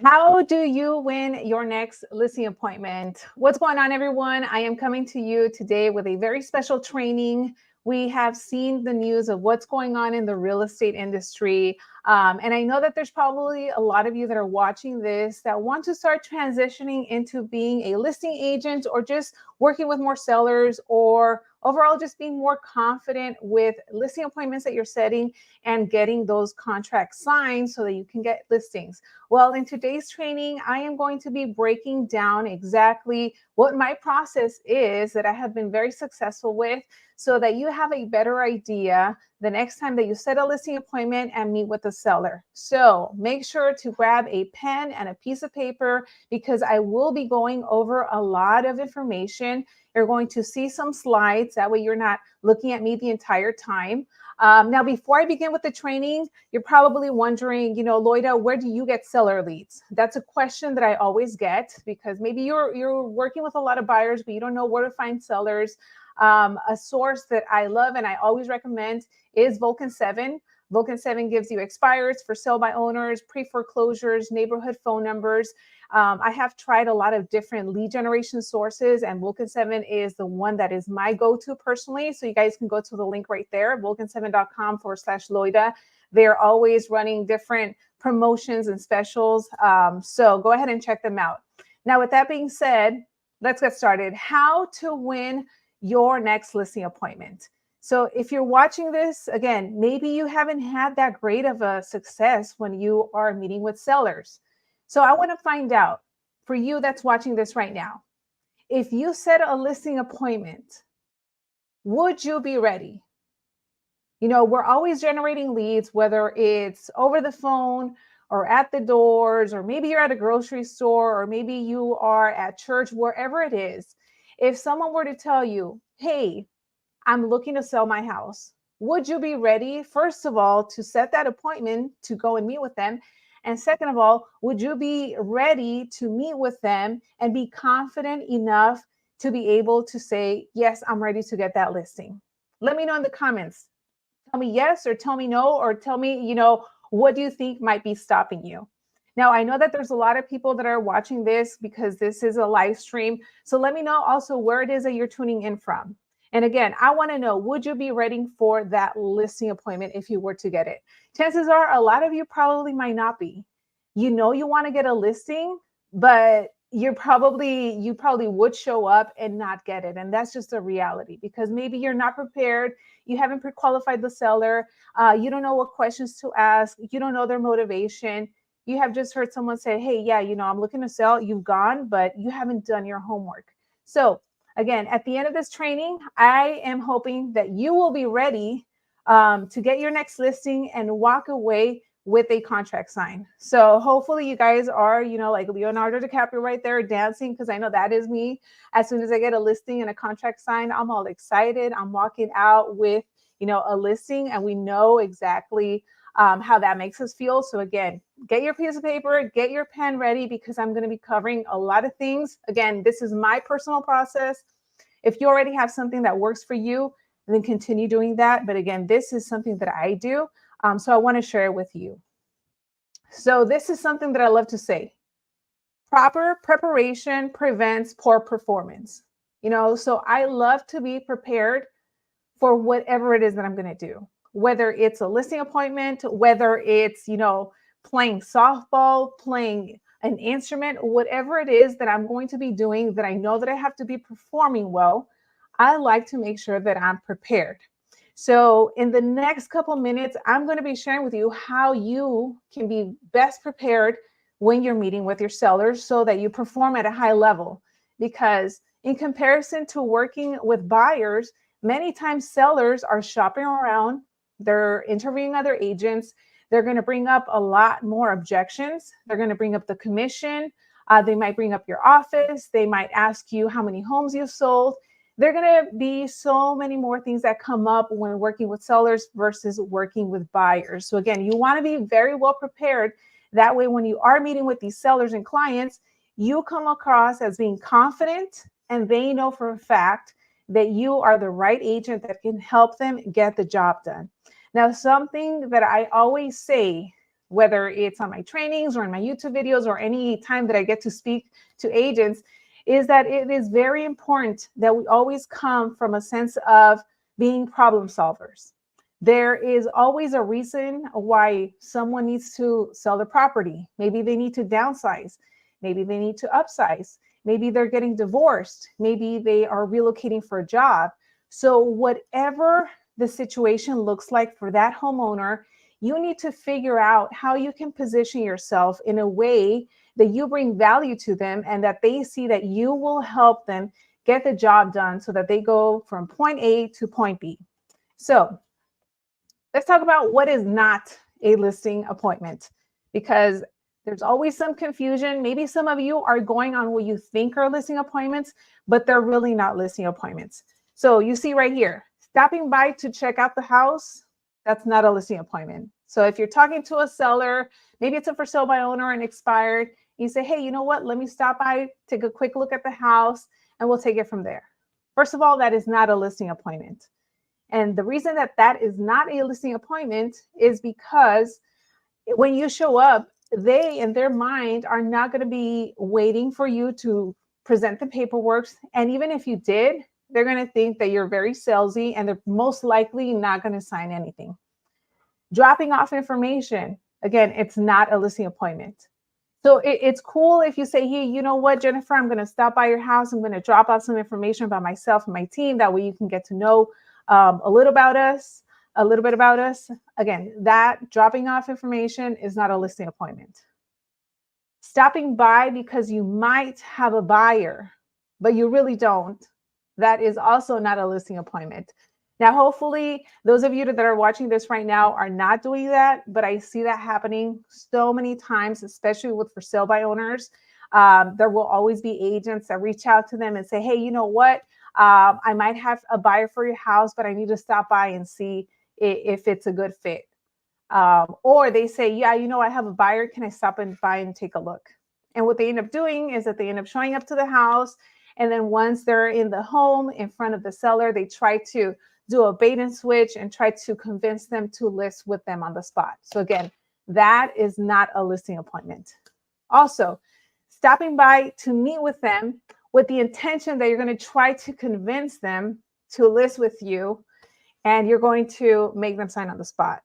How do you win your next listing appointment? What's going on, everyone? I am coming to you today with a very special training. We have seen the news of what's going on in the real estate industry. And I know that there's probably a lot of you that are watching this that want to start transitioning into being a listing agent or just working with more sellers or overall just being more confident with listing appointments that you're setting and getting those contracts signed so that you can get listings. Well, in today's training, I am going to be breaking down exactly what my process is that I have been very successful with so that you have a better idea the next time that you set a listing appointment and meet with the seller. So make sure to grab a pen and a piece of paper because I will be going over a lot of information. You're going to see some slides. That way you're not looking at me the entire time. Now, before I begin with the training, you're probably wondering, Loida, where do you get seller leads? That's a question that I always get because maybe you're working with a lot of buyers, but you don't know where to find sellers. A source that I love and I always recommend is Vulcan 7. Vulcan 7 gives you expires for sale by owners, pre-foreclosures, neighborhood phone numbers. I have tried a lot of different lead generation sources, and Vulcan 7 is the one that is my go-to personally. So you guys can go to the link right there, vulcan7.com/Loida. They're always running different promotions and specials. So go ahead and check them out. Now, with that being said, let's get started. How to win your next listing appointment. So if you're watching this, again, maybe you haven't had that great of a success when you are meeting with sellers. So I want to find out for you that's watching this right now, if you set a listing appointment, would you be ready? We're always generating leads, whether it's over the phone or at the doors, or maybe you're at a grocery store, or maybe you are at church, wherever it is. If someone were to tell you, hey, I'm looking to sell my house, would you be ready, first of all, to set that appointment to go and meet with them? And second of all, would you be ready to meet with them and be confident enough to be able to say, yes, I'm ready to get that listing? Let me know in the comments. Tell me yes or tell me no, or tell me, what do you think might be stopping you? Now, I know that there's a lot of people that are watching this because this is a live stream. So let me know also where it is that you're tuning in from. And again, I want to know, would you be ready for that listing appointment if you were to get it? Chances are a lot of you probably might not be. You want to get a listing, but you probably would show up and not get it. And that's just a reality because maybe you're not prepared. You haven't pre-qualified the seller. You don't know what questions to ask. You don't know their motivation. You have just heard someone say, hey, yeah, I'm looking to sell. You've gone, but you haven't done your homework. So again, at the end of this training, I am hoping that you will be ready to get your next listing and walk away with a contract sign. So hopefully you guys are, like Leonardo DiCaprio right there dancing, because I know that is me. As soon as I get a listing and a contract sign, I'm all excited. I'm walking out with, a listing, and we know exactly how that makes us feel. So again, get your piece of paper, get your pen ready, because I'm going to be covering a lot of things. Again, this is my personal process. If you already have something that works for you, then continue doing that. But again, this is something that I do. So I want to share it with you. So this is something that I love to say. Proper preparation prevents poor performance. So I love to be prepared for whatever it is that I'm going to do, whether it's a listing appointment, whether it's, playing softball, playing an instrument, whatever it is that I'm going to be doing that I know that I have to be performing well. I like to make sure that I'm prepared. So in the next couple minutes, I'm going to be sharing with you how you can be best prepared when you're meeting with your sellers so that you perform at a high level. Because in comparison to working with buyers, many times sellers are shopping around, they're interviewing other agents, they're going to bring up a lot more objections. They're going to bring up the commission. They might bring up your office. They might ask you how many homes you sold. There are going to be so many more things that come up when working with sellers versus working with buyers. So again, you want to be very well prepared. That way, when you are meeting with these sellers and clients, you come across as being confident, and they know for a fact that you are the right agent that can help them get the job done. Now, something that I always say whether it's on my trainings or in my YouTube videos or any time that I get to speak to agents, is that it is very important that we always come from a sense of being problem solvers. There is always a reason why someone needs to sell their property. Maybe they need to downsize. Maybe they need to upsize. Maybe they're getting divorced. Maybe they are relocating for a job. So whatever the situation looks like for that homeowner, you need to figure out how you can position yourself in a way that you bring value to them and that they see that you will help them get the job done so that they go from point A to point B. So let's talk about what is not a listing appointment, because there's always some confusion. Maybe some of you are going on what you think are listing appointments, but they're really not listing appointments. So you see right here, stopping by to check out the house, that's not a listing appointment. So if you're talking to a seller, maybe it's a for sale by owner and expired, you say, hey, you know what? Let me stop by, take a quick look at the house, and we'll take it from there. First of all, that is not a listing appointment. And the reason that that is not a listing appointment is because when you show up, they in their mind are not going to be waiting for you to present the paperwork. And even if you did, they're going to think that you're very salesy and they're most likely not going to sign anything. Dropping off information, again, it's not a listing appointment. So it's cool if you say, hey, you know what, Jennifer, I'm going to stop by your house. I'm going to drop off some information about myself and my team. That way you can get to know a little bit about us. Again, that dropping off information is not a listing appointment. Stopping by because you might have a buyer, but you really don't. That is also not a listing appointment. Now, hopefully, those of you that are watching this right now are not doing that, but I see that happening so many times, especially with for sale by owners. There will always be agents that reach out to them and say, hey, you know what? I might have a buyer for your house, but I need to stop by and see if it's a good fit. Or they say, yeah, you know, I have a buyer. Can I stop by and take a look? And what they end up doing is that they end up showing up to the house. And then once they're in the home in front of the seller, they try to do a bait and switch and try to convince them to list with them on the spot. So again, that is not a listing appointment. Also, stopping by to meet with them with the intention that you're going to try to convince them to list with you and you're going to make them sign on the spot.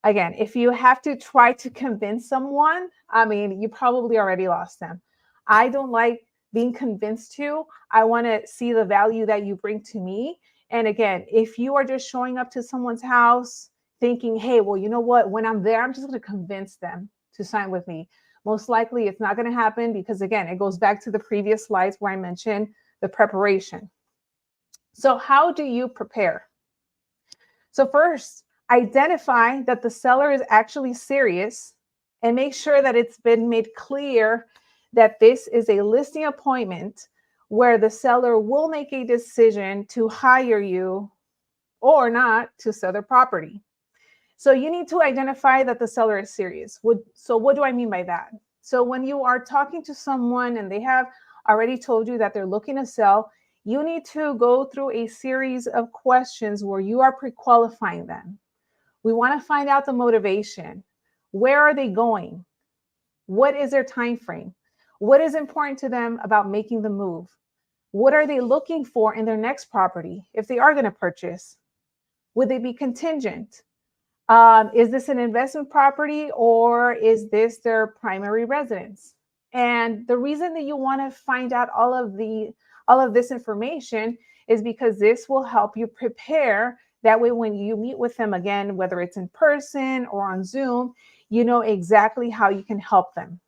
Again, if you have to try to convince someone, I mean, you probably already lost them. I don't like being convinced to. I want to see the value that you bring to me. And again, if you are just showing up to someone's house thinking, hey, well, you know what, when I'm there, I'm just going to convince them to sign with me. Most likely it's not going to happen because, again, it goes back to the previous slides where I mentioned the preparation. So how do you prepare? So first, identify that the seller is actually serious and make sure that it's been made clear that this is a listing appointment where the seller will make a decision to hire you or not to sell their property. So you need to identify that the seller is serious. So what do I mean by that? So when you are talking to someone and they have already told you that they're looking to sell, you need to go through a series of questions where you are pre-qualifying them. We want to find out the motivation. Where are they going? What is their time frame? What is important to them about making the move? What are they looking for in their next property if they are going to purchase? Would they be contingent? Is this an investment property or is this their primary residence? And the reason that you want to find out all of this information is because this will help you prepare. That way, when you meet with them again, whether it's in person or on Zoom, you know exactly how you can help them.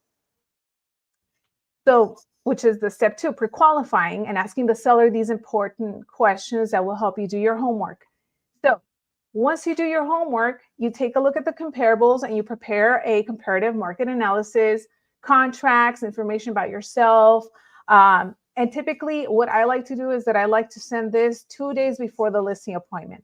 So, which is the step 2, pre-qualifying and asking the seller these important questions that will help you do your homework. So once you do your homework, you take a look at the comparables and you prepare a comparative market analysis, contracts, information about yourself. And typically what I like to do is that I like to send this 2 days before the listing appointment.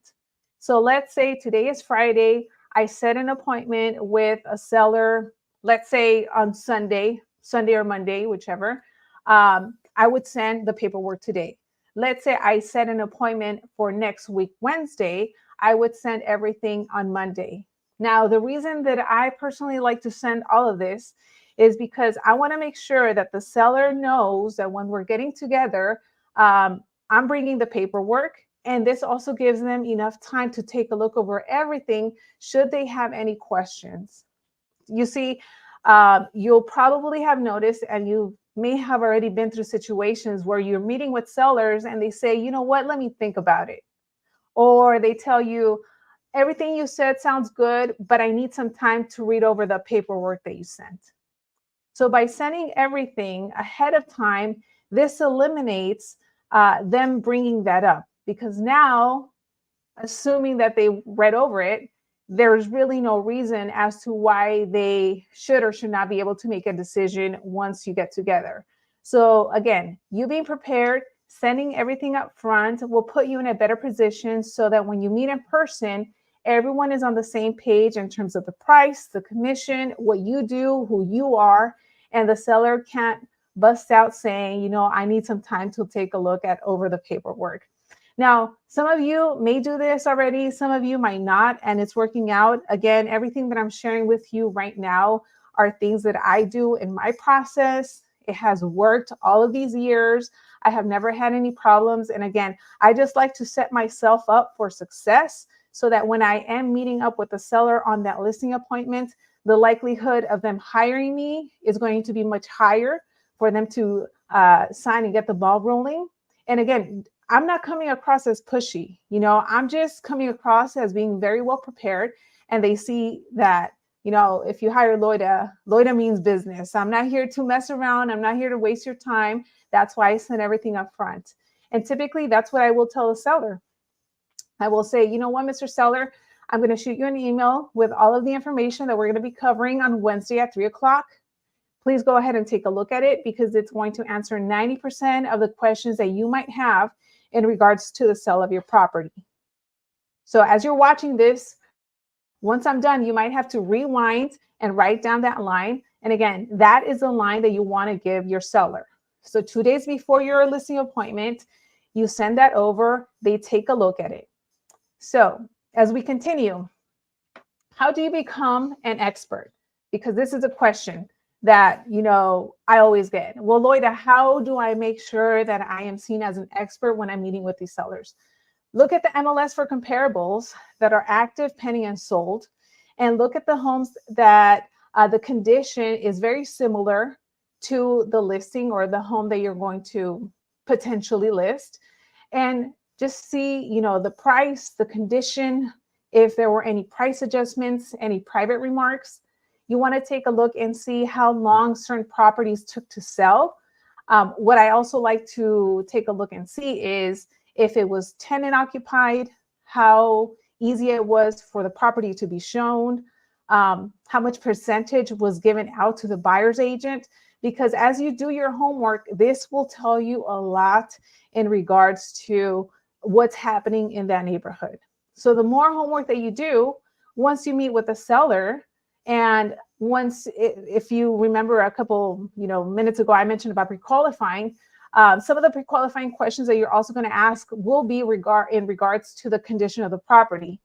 So let's say today is Friday. I set an appointment with a seller, let's say on Sunday or Monday, whichever. I would send the paperwork today. Let's say I set an appointment for next week, Wednesday. I would send everything on Monday. Now, the reason that I personally like to send all of this is because I want to make sure that the seller knows that when we're getting together, I'm bringing the paperwork. And this also gives them enough time to take a look over everything should they have any questions. You see, you'll probably have noticed, and you may have already been through situations where you're meeting with sellers and they say, you know what, let me think about it. Or they tell you, everything you said sounds good, but I need some time to read over the paperwork that you sent. So by sending everything ahead of time, this eliminates them bringing that up, because now, assuming that they read over it, there's really no reason as to why they should or should not be able to make a decision once you get together. So again, you being prepared, sending everything up front will put you in a better position so that when you meet in person, everyone is on the same page in terms of the price, the commission, what you do, who you are, and the seller can't bust out saying, you know, I need some time to take a look at over the paperwork. Now, some of you may do this already, some of you might not, and it's working out. Again, everything that I'm sharing with you right now are things that I do in my process. It has worked all of these years. I have never had any problems. And again, I just like to set myself up for success so that when I am meeting up with the seller on that listing appointment, the likelihood of them hiring me is going to be much higher for them to sign and get the ball rolling. And again, I'm not coming across as pushy. You know, I'm just coming across as being very well prepared. And they see that, you know, if you hire Loida, Loida means business. I'm not here to mess around. I'm not here to waste your time. That's why I send everything up front. And typically that's what I will tell a seller. I will say, you know what, Mr. Seller, I'm going to shoot you an email with all of the information that we're going to be covering on Wednesday at 3 o'clock. Please go ahead and take a look at it, because it's going to answer 90% of the questions that you might have in regards to the sale of your property. So as you're watching this, once I'm done, you might have to rewind and write down that line. And again, that is the line that you want to give your seller. So 2 days before your listing appointment, you send that over, they take a look at it. So as we continue, how do you become an expert? Because this is a question that, you know, I always get. Well, Loida, how do I make sure that I am seen as an expert when I'm meeting with these sellers? Look at the MLS for comparables that are active, pending, and sold, and look at the homes that the condition is very similar to the listing or the home that you're going to potentially list, and just see, you know, the price, the condition, if there were any price adjustments, any private remarks. You want to take a look and see how long certain properties took to sell. What I also like to take a look and see is if it was tenant occupied, how easy it was for the property to be shown, how much percentage was given out to the buyer's agent. Because as you do your homework, this will tell you a lot in regards to what's happening in that neighborhood. So the more homework that you do, once you meet with the seller, and once, if you remember a couple, you know, minutes ago, I mentioned about pre-qualifying. Some of the pre-qualifying questions that you're also going to ask will be in regards to the condition of the property.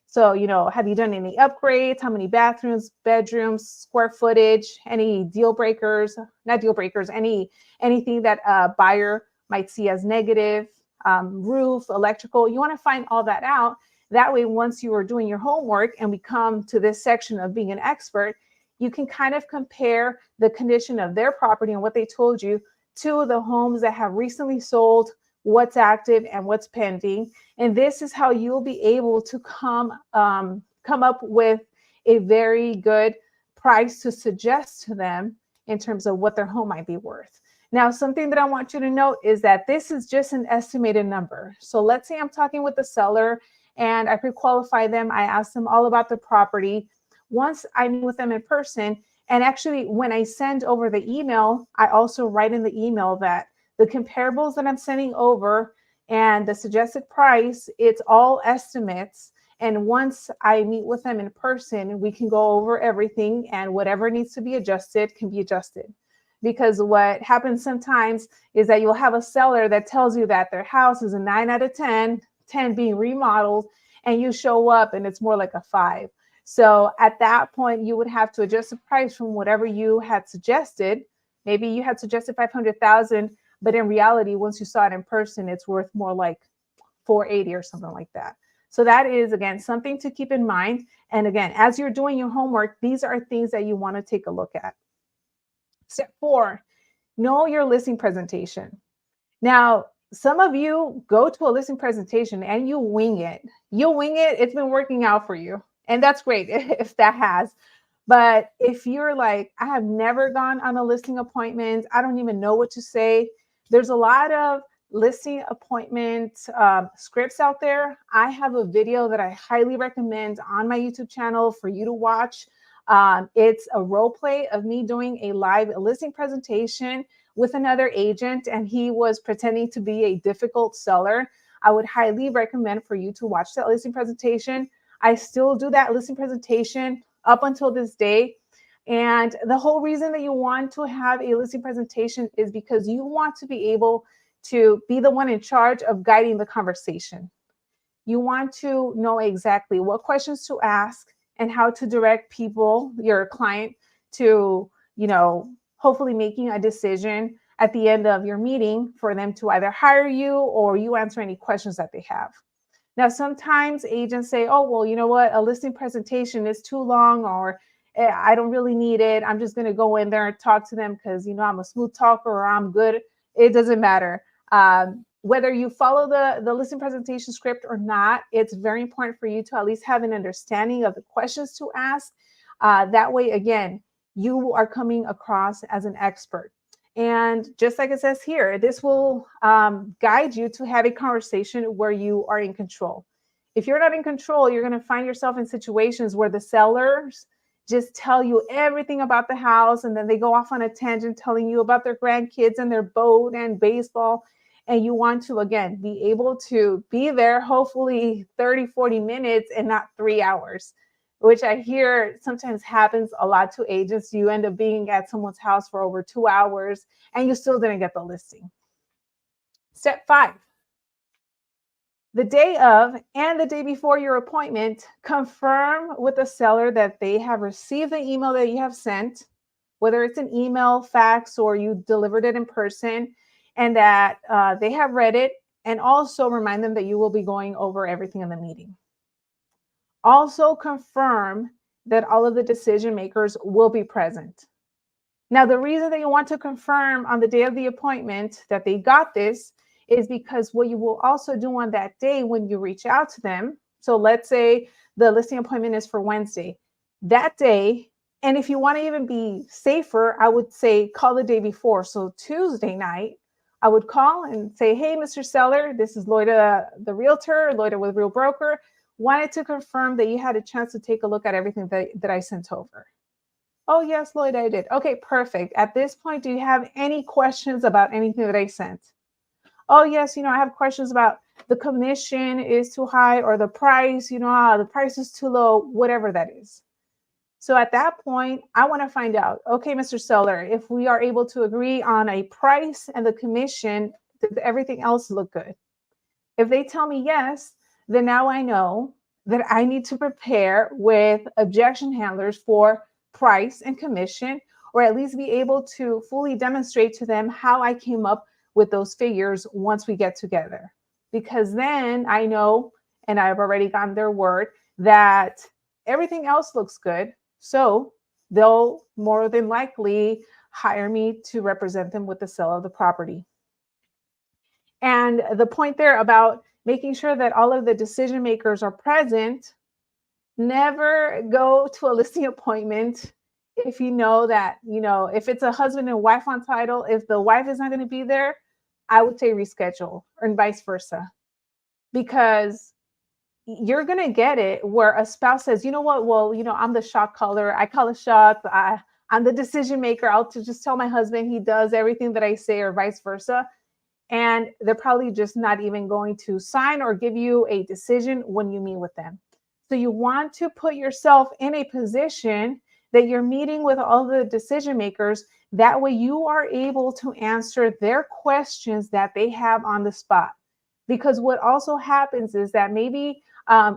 So, you know, have you done any upgrades? How many bathrooms, bedrooms, square footage, any deal breakers, not deal breakers, anything that a buyer might see as negative, roof, electrical. You want to find all that out. That way, once you are doing your homework and we come to this section of being an expert, you can kind of compare the condition of their property and what they told you to the homes that have recently sold, what's active and what's pending. And this is how you'll be able to come up with a very good price to suggest to them in terms of what their home might be worth. Now, something that I want you to note is that this is just an estimated number. So let's say I'm talking with the seller and I pre-qualify them. I ask them all about the property. Once I meet with them in person, and actually when I send over the email, I also write in the email that the comparables that I'm sending over and the suggested price, it's all estimates. And once I meet with them in person, we can go over everything, and whatever needs to be adjusted can be adjusted. Because what happens sometimes is that you'll have a seller that tells you that their house is a 9 out of 10, 10 being remodeled, and you show up and it's more like a 5. So at that point, you would have to adjust the price from whatever you had suggested. Maybe you had suggested 500,000, but in reality, once you saw it in person, it's worth more like 480 or something like that. So that is, again, something to keep in mind. And again, as you're doing your homework, these are things that you want to take a look at. Step 4, know your listing presentation. Now, some of you go to a listing presentation and you wing it. You wing it. It's been working out for you. And that's great if that has. But if you're like, I have never gone on a listing appointment, I don't even know what to say. There's a lot of listing appointment scripts out there. I have a video that I highly recommend on my YouTube channel for you to watch. It's a role play of me doing a live listing presentation with another agent, and he was pretending to be a difficult seller. I would highly recommend for you to watch that listing presentation. I still do that listing presentation up until this day. And the whole reason that you want to have a listing presentation is because you want to be able to be the one in charge of guiding the conversation. You want to know exactly what questions to ask and how to direct people, your client, to, hopefully making a decision at the end of your meeting for them to either hire you or you answer any questions that they have. Now, sometimes agents say, oh, well, you know what? A listing presentation is too long, or I don't really need it. I'm just going to go in there and talk to them because, I'm a smooth talker or I'm good. It doesn't matter. Whether you follow the listing presentation script or not, it's very important for you to at least have an understanding of the questions to ask. That way, again, you are coming across as an expert. And just like it says here, this will guide you to have a conversation where you are in control. If you're not in control, you're going to find yourself in situations where the sellers just tell you everything about the house, and then they go off on a tangent telling you about their grandkids and their boat and baseball. And you want to, again, be able to be there, hopefully 30, 40 minutes and not 3 hours, which I hear sometimes happens a lot to agents. You end up being at someone's house for over 2 hours and you still didn't get the listing. Step 5, the day of and the day before your appointment, confirm with the seller that they have received the email that you have sent, whether it's an email, fax, or you delivered it in person, and that they have read it, and also remind them that you will be going over everything in the meeting. Also confirm that all of the decision makers will be present. Now, the reason that you want to confirm on the day of the appointment that they got this is because what you will also do on that day when you reach out to them. So let's say the listing appointment is for Wednesday. That day, and if you want to even be safer, I would say call the day before. So Tuesday night, I would call and say, hey, Mr. Seller, this is Loida, the realtor, Loida with Real Broker. Wanted to confirm that you had a chance to take a look at everything that I sent over. Oh, yes, Loida, I did. Okay, perfect. At this point, do you have any questions about anything that I sent? Oh, yes, I have questions about the commission is too high, or the price, the price is too low, whatever that is. So at that point, I want to find out, okay, Mr. Seller, if we are able to agree on a price and the commission, does everything else look good? If they tell me yes, then now I know that I need to prepare with objection handlers for price and commission, or at least be able to fully demonstrate to them how I came up with those figures once we get together. Because then I know, and I've already gotten their word, that everything else looks good. So they'll more than likely hire me to represent them with the sale of the property. And the point there about making sure that all of the decision makers are present, never go to a listing appointment if you know that, if it's a husband and wife on title, if the wife is not going to be there, I would say reschedule, and vice versa. Because you're going to get it where a spouse says, you know what, well, I'm the shot caller. I call the shots. I'm the decision maker. I'll just tell my husband he does everything that I say, or vice versa. And they're probably just not even going to sign or give you a decision when you meet with them. So you want to put yourself in a position that you're meeting with all the decision makers. That way you are able to answer their questions that they have on the spot. Because what also happens is that maybe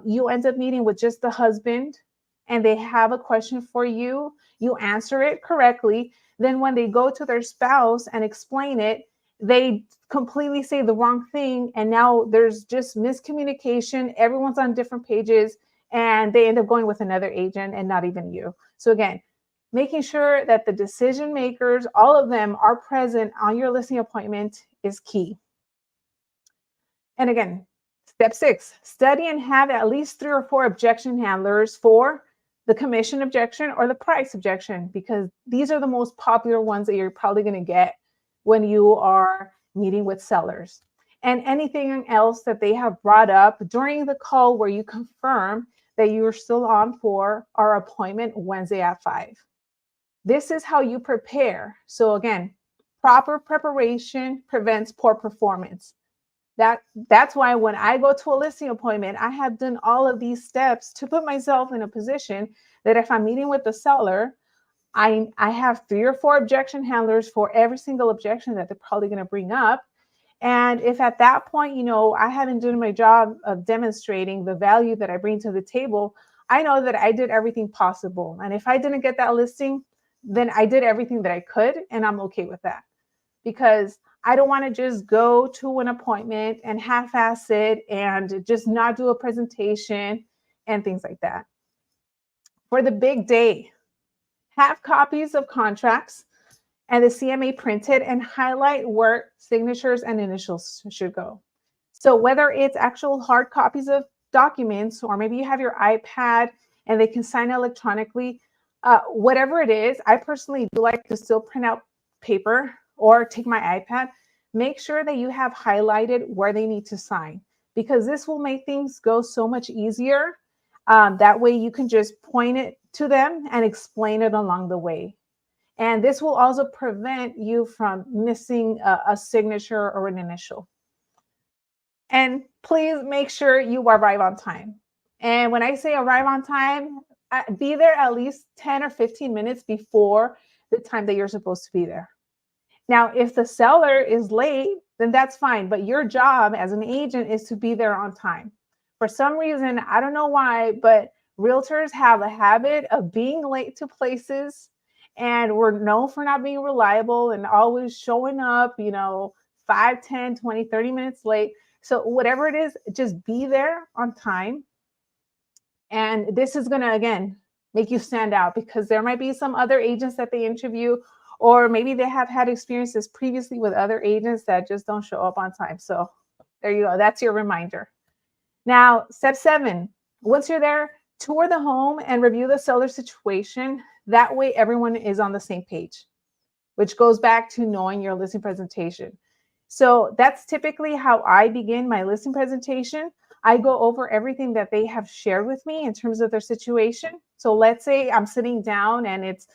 you end up meeting with just the husband and they have a question for you, you answer it correctly. Then when they go to their spouse and explain it, they completely say the wrong thing. And now there's just miscommunication. Everyone's on different pages and they end up going with another agent and not even you. So again, making sure that the decision makers, all of them, are present on your listing appointment is key. And again, step 6, study and have at least 3 or 4 objection handlers for the commission objection or the price objection, because these are the most popular ones that you're probably going to get when you are meeting with sellers. And anything else that they have brought up during the call where you confirm that you are still on for our appointment Wednesday at 5. This is how you prepare. So again, proper preparation prevents poor performance. That's why when I go to a listing appointment, I have done all of these steps to put myself in a position that if I'm meeting with the seller, I have 3 or 4 objection handlers for every single objection that they're probably going to bring up. And if at that point, I haven't done my job of demonstrating the value that I bring to the table, I know that I did everything possible. And if I didn't get that listing, then I did everything that I could, and I'm okay with that. Because I don't want to just go to an appointment and half-ass it and just not do a presentation and things like that. For the big day, have copies of contracts and the CMA printed and highlight where signatures and initials should go. So whether it's actual hard copies of documents, or maybe you have your iPad and they can sign electronically, whatever it is, I personally do like to still print out paper or take my iPad. Make sure that you have highlighted where they need to sign, because this will make things go so much easier. That way you can just point it to them and explain it along the way. And this will also prevent you from missing a signature or an initial. And please make sure you arrive on time. And when I say arrive on time, be there at least 10 or 15 minutes before the time that you're supposed to be there. Now, if the seller is late, then that's fine. But your job as an agent is to be there on time. For some reason, I don't know why, but realtors have a habit of being late to places, and we're known for not being reliable and always showing up, 5, 10, 20, 30 minutes late. So whatever it is, just be there on time. And this is going to, again, make you stand out, because there might be some other agents that they interview, or maybe they have had experiences previously with other agents that just don't show up on time. So there you go. That's your reminder. Now, step 7, once you're there, tour the home and review the seller situation. That way everyone is on the same page, which goes back to knowing your listing presentation. So that's typically how I begin my listing presentation. I go over everything that they have shared with me in terms of their situation. So let's say I'm sitting down and it's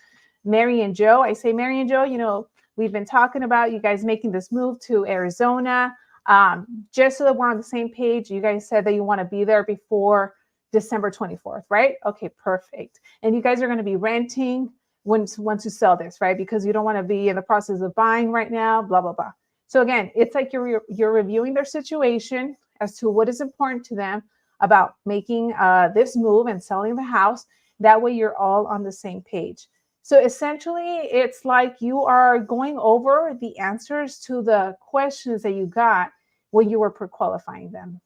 Mary and Joe. I say, Mary and Joe, we've been talking about you guys making this move to Arizona. Just so that we're on the same page, you guys said that you want to be there before December 24th, right? Okay, perfect. And you guys are going to be renting once you sell this, right? Because you don't want to be in the process of buying right now, blah, blah, blah. So again, it's like you're reviewing their situation as to what is important to them about making this move and selling the house. That way you're all on the same page. So essentially, it's like you are going over the answers to the questions that you got when you were pre-qualifying them.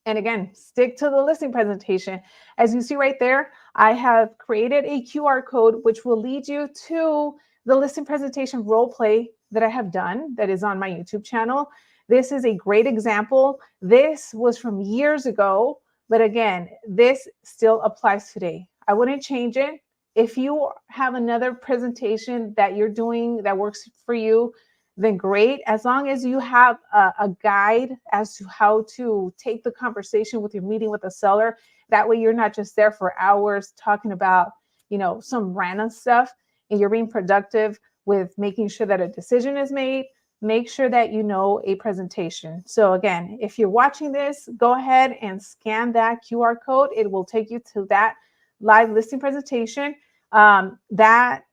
And again, stick to the listing presentation. As you see right there, I have created a QR code which will lead you to the listing presentation role play that I have done that is on my YouTube channel. This is a great example. This was from years ago, but again, this still applies today. I wouldn't change it. If you have another presentation that you're doing that works for you, then great. As long as you have a guide as to how to take the conversation with your meeting with a seller, that way you're not just there for hours talking about, some random stuff, and you're being productive with making sure that a decision is made. Make sure that you know a presentation. So again, if you're watching this, go ahead and scan that QR code. It will take you to that live listing presentation. That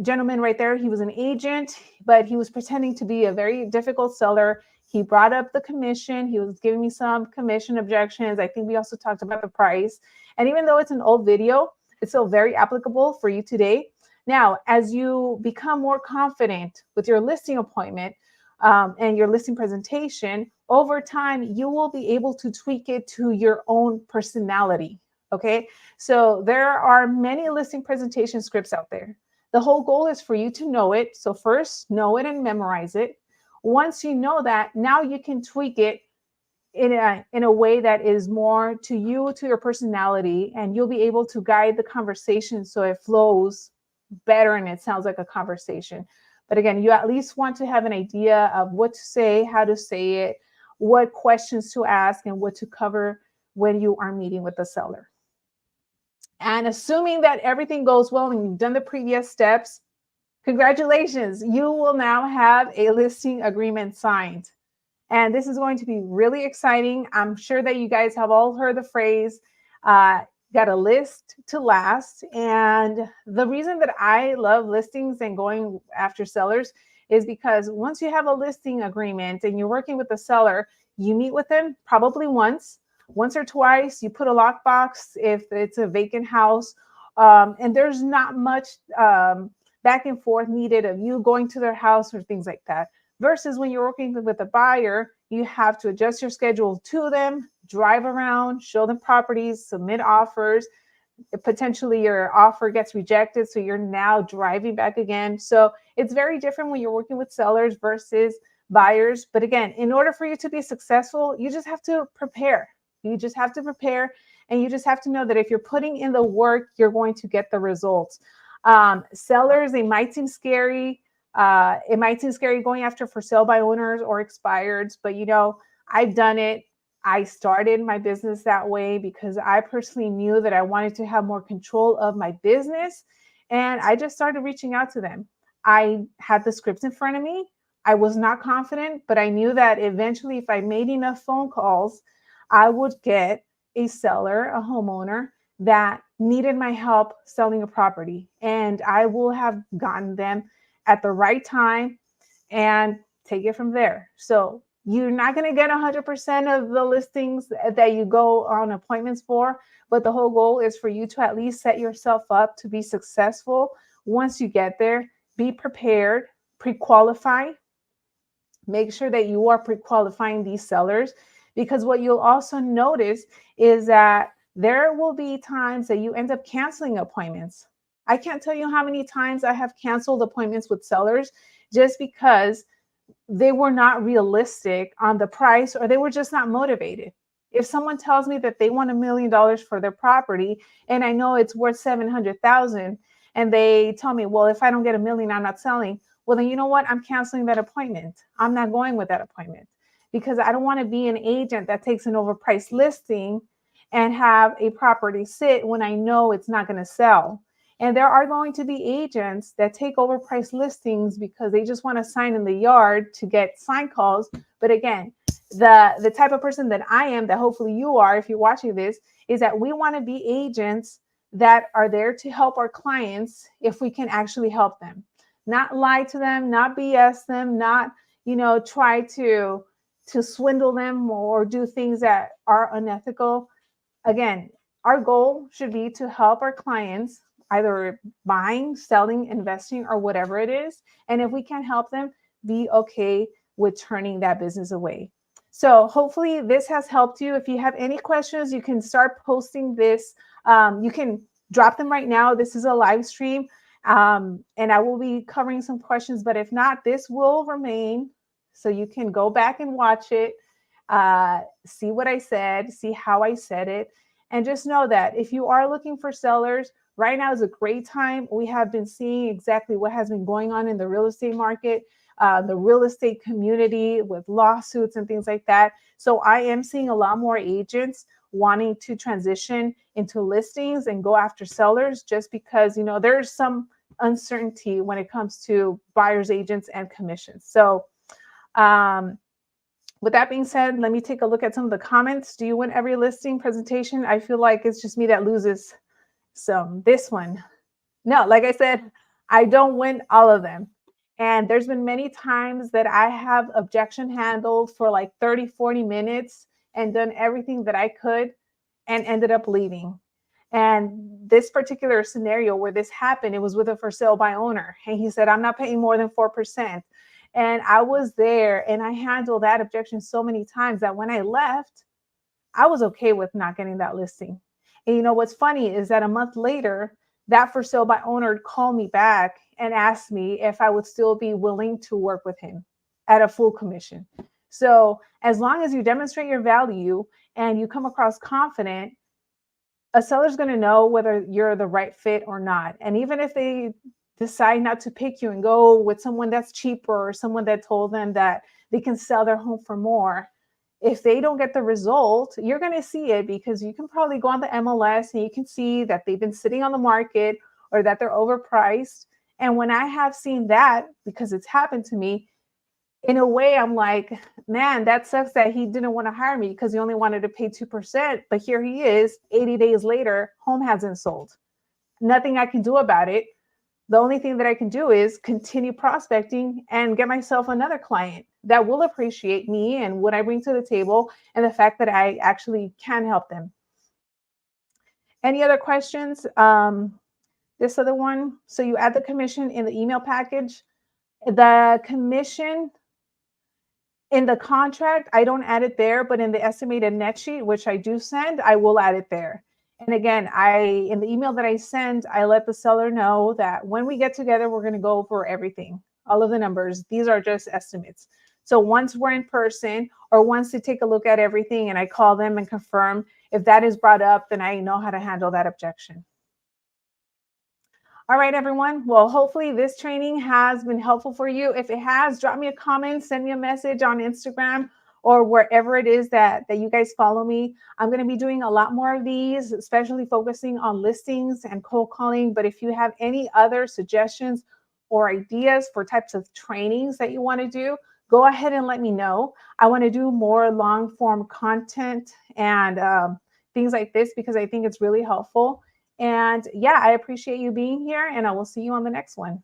gentleman right there, he was an agent, but he was pretending to be a very difficult seller. He brought up the commission. He was giving me some commission objections. I think we also talked about the price. And even though it's an old video, it's still very applicable for you today. Now, as you become more confident with your listing appointment and your listing presentation, over time, you will be able to tweak it to your own personality. Okay. So there are many listing presentation scripts out there. The whole goal is for you to know it. So first, know it and memorize it. Once you know that, now you can tweak it in a way that is more to you, to your personality, and you'll be able to guide the conversation so it flows better and it sounds like a conversation. But again, you at least want to have an idea of what to say, how to say it, what questions to ask, and what to cover when you are meeting with the seller. And assuming that everything goes well and you've done the previous steps, congratulations, you will now have a listing agreement signed. And this is going to be really exciting. I'm sure that you guys have all heard the phrase, got a list to last. And the reason that I love listings and going after sellers is because once you have a listing agreement and you're working with the seller, you meet with them probably once or twice. You put a lockbox if it's a vacant house. And there's not much back and forth needed of you going to their house or things like that. Versus when you're working with a buyer, you have to adjust your schedule to them, drive around, show them properties, submit offers. Potentially your offer gets rejected, so you're now driving back again. So it's very different when you're working with sellers versus buyers. But again, in order for you to be successful, you just have to prepare. You just have to prepare, and you just have to know that if you're putting in the work, you're going to get the results. Sellers, they might seem scary. It might seem scary going after for sale by owners or expireds, but you know, I've done it. I started my business that way because I personally knew that I wanted to have more control of my business. And I just started reaching out to them. I had the scripts in front of me. I was not confident, but I knew that eventually, if I made enough phone calls, I would get a seller, a homeowner that needed my help selling a property. And I will have gotten them at the right time and take it from there. So you're not going to get 100% of the listings that you go on appointments for, but the whole goal is for you to at least set yourself up to be successful. Once you get there, be prepared, pre-qualify. Make sure that you are pre-qualifying these sellers, because what you'll also notice is that there will be times that you end up canceling appointments. I can't tell you how many times I have canceled appointments with sellers just because they were not realistic on the price, or they were just not motivated. If someone tells me that they want $1 million for their property and I know it's worth 700,000, and they tell me, well, if I don't get $1 million, I'm not selling. Well, then you know what? I'm canceling that appointment. I'm not going with that appointment because I don't want to be an agent that takes an overpriced listing and have a property sit when I know it's not going to sell. And there are going to be agents that take overpriced listings because they just want to sign in the yard to get sign calls. But again, the type of person that I am, that hopefully you are, if you're watching this, is that we want to be agents that are there to help our clients if we can actually help them. Not lie to them, not BS them, not, try to swindle them or do things that are unethical. Again, our goal should be to help our clients either buying, selling, investing, or whatever it is. And if we can help them, be okay with turning that business away. So hopefully this has helped you. If you have any questions, you can start posting this. You can drop them right now. This is a live stream. And I will be covering some questions, but if not, this will remain. So you can go back and watch it, see what I said, see how I said it. And just know that if you are looking for sellers, right now is a great time. We have been seeing exactly what has been going on in the real estate market, the real estate community with lawsuits and things like that. So I am seeing a lot more agents wanting to transition into listings and go after sellers just because, there's some uncertainty when it comes to buyers, agents, and commissions. So with that being said, let me take a look at some of the comments. Do you win every listing presentation? I feel like it's just me that loses some. This one. No, like I said, I don't win all of them. And there's been many times that I have objection handled for like 30, 40 minutes and done everything that I could and ended up leaving. And this particular scenario where this happened, it was with a for sale by owner. And he said, I'm not paying more than 4%. And I was there and I handled that objection so many times that when I left, I was okay with not getting that listing. And you know what's funny is that a month later, that for sale by owner called me back and asked me if I would still be willing to work with him at a full commission. So as long as you demonstrate your value and you come across confident, a seller's going to know whether you're the right fit or not. And even if they decide not to pick you and go with someone that's cheaper or someone that told them that they can sell their home for more, if they don't get the result, you're going to see it because you can probably go on the MLS and you can see that they've been sitting on the market or that they're overpriced. And when I have seen that, because it's happened to me, in a way, I'm like, man, that sucks that he didn't want to hire me because he only wanted to pay 2%. But here he is, 80 days later, home hasn't sold. Nothing I can do about it. The only thing that I can do is continue prospecting and get myself another client that will appreciate me and what I bring to the table and the fact that I actually can help them. Any other questions? This other one. So you add the commission in the email package. The commission in the contract, I don't add it there, but in the estimated net sheet, which I do send, I will add it there. And again, in the email that I send, I let the seller know that when we get together, we're going to go over everything, all of the numbers. These are just estimates. So once we're in person or once they take a look at everything and I call them and confirm, if that is brought up, then I know how to handle that objection. All right, everyone. Well, hopefully this training has been helpful for you. If it has, drop me a comment, send me a message on Instagram or wherever it is that you guys follow me. I'm going to be doing a lot more of these, especially focusing on listings and cold calling. But if you have any other suggestions or ideas for types of trainings that you want to do, go ahead and let me know. I want to do more long form content and things like this because I think it's really helpful. And yeah, I appreciate you being here and I will see you on the next one.